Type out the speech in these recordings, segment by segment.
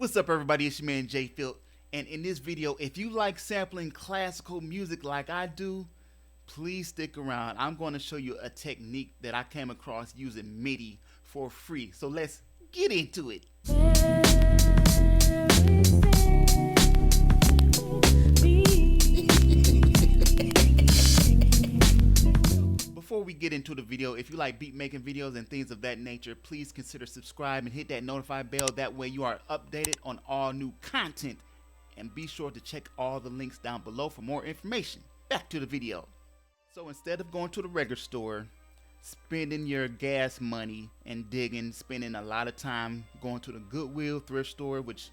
What's up, everybody? It's your man JFilt, and in this video, if you like sampling classical music like I do, please stick around. I'm going to show you a technique that I came across using Midi for free. So let's get into it. Before we get into the video, if you like beat making videos and things of that nature, please consider subscribing and hit that notify bell. That way you are updated on all new content, and be sure to check all the links down below for more information. Back to the video. So instead of going to the record store, spending your gas money and spending a lot of time going to the Goodwill thrift store, which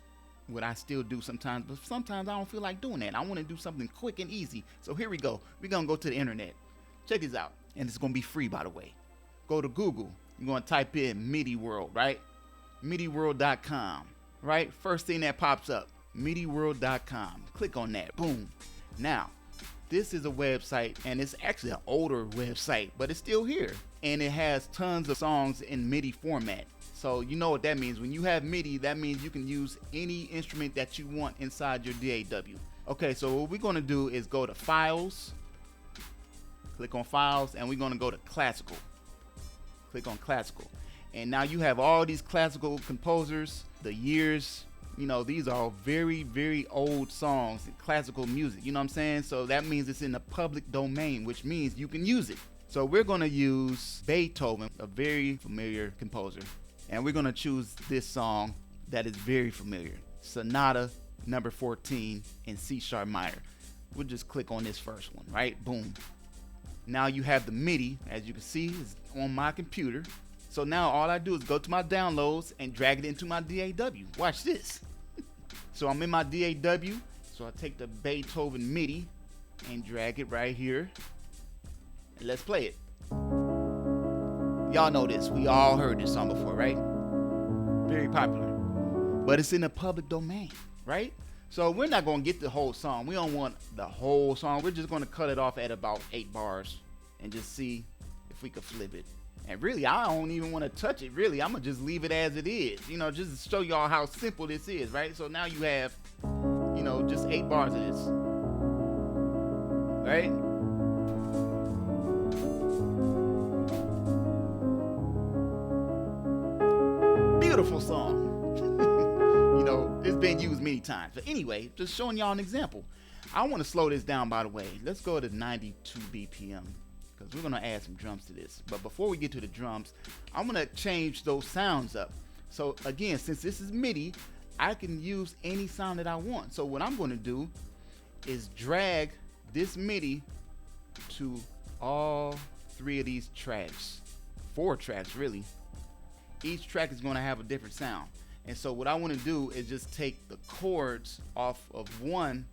what I still do sometimes, but sometimes I don't feel like doing that. I want to do something quick and easy. So here we go. We're going to go to the internet. Check this out. And it's going to be free, by the way. Go to Google. You're going to type in Midi World, right? MidiWorld.com, right? First thing that pops up, MidiWorld.com. Click on that. Boom. Now, this is a website, and it's actually an older website, but it's still here. And it has tons of songs in Midi format. So you know what that means. When you have Midi, that means you can use any instrument that you want inside your DAW. Okay, so what we're going to do is go to Files. Click on Files, and we're going to go to Classical. Click on Classical. And now you have all these classical composers, the years. You know, these are very, very old songs, classical music. You know what I'm saying? So that means it's in the public domain, which means you can use it. So we're going to use Beethoven, a very familiar composer. And we're going to choose this song that is very familiar. Sonata number 14 in C sharp minor. We'll just click on this first one, right? Boom. Now you have the Midi, as you can see, is on my computer. So now all I do is go to my downloads and drag it into my DAW. Watch this. So I'm in my DAW. So I take the Beethoven Midi and drag it right here. And let's play it. Y'all know this. We all heard this song before, right? Very popular. But it's in the public domain, right? So we're not going to get the whole song. We don't want the whole song. We're just going to cut it off at about 8 bars and just see if we could flip it. And really, I don't even want to touch it. Really, I'm going to just leave it as it is. You know, just to show y'all how simple this is, right? So now you have, you know, just 8 bars of this. Right? Beautiful song. You know, it's been used many times. But anyway, just showing y'all an example. I want to slow this down, by the way. Let's go to 92 BPM because we're going to add some drums to this. But before we get to the drums, I'm going to change those sounds up. So again, since this is Midi, I can use any sound that I want. So what I'm going to do is drag this Midi to all 3 of these tracks. 4 tracks, really. Each track is going to have a different sound. And so what I want to do is just take the chords off of one,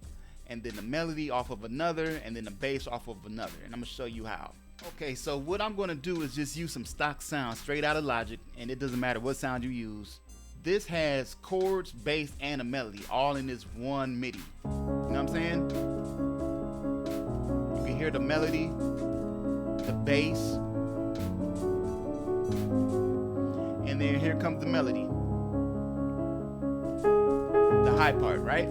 and then the melody off of another, and then the bass off of another. And I'm going to show you how. Okay, so what I'm going to do is just use some stock sounds straight out of Logic, and it doesn't matter what sound you use. This has chords, bass, and a melody all in this one Midi. You know what I'm saying? You can hear the melody, the bass, and then here comes the melody. The high part, right?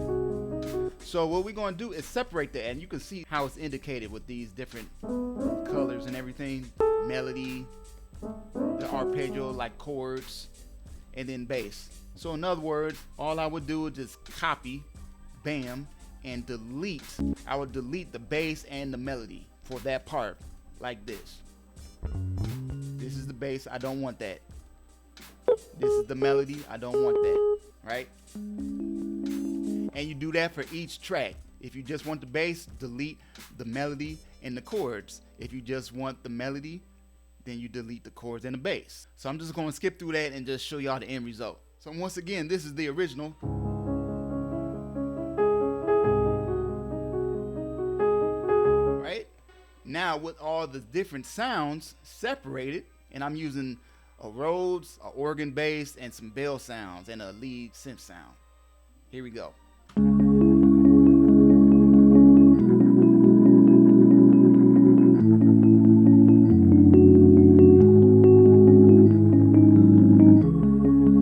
So what we're going to do is separate that, and you can see how it's indicated with these different colors and everything. Melody, the arpeggio, like chords, and then bass. So in other words, all I would do is just copy, bam, and delete. I would delete the bass and the melody for that part, like this. This is the bass, I don't want that. This is the melody, I don't want that, right? And you do that for each track. If you just want the bass, delete the melody and the chords. If you just want the melody, then you delete the chords and the bass. So I'm just going to skip through that and just show y'all the end result. So once again, this is the original. Right? Now with all the different sounds separated, and I'm using a Rhodes, an organ bass, and some bell sounds, and a lead synth sound. Here we go.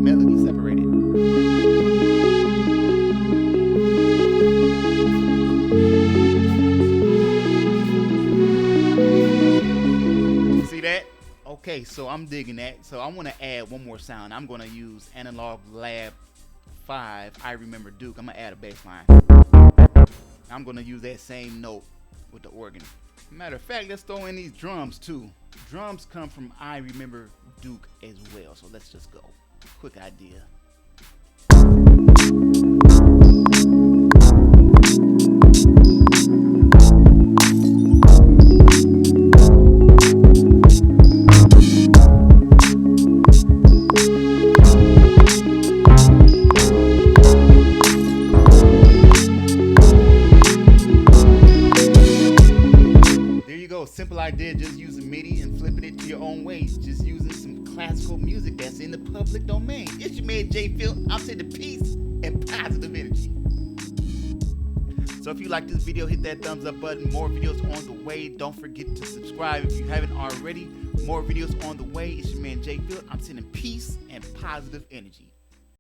Melody separated. Okay, so I'm digging that. So I want to add one more sound. I'm going to use Analog Lab 5, I Remember Duke. I'm going to add a bass line. I'm going to use that same note with the organ. Matter of fact, let's throw in these drums too. Drums come from I Remember Duke as well. So let's just go. Quick idea. Simple idea, just using Midi and flipping it to your own ways. Just using some classical music that's in the public domain. It's your man JFilt. I'm sending peace and positive energy. So if you like this video, hit that thumbs up button. More videos on the way. Don't forget to subscribe if you haven't already. More videos on the way. It's your man JFilt. I'm sending peace and positive energy.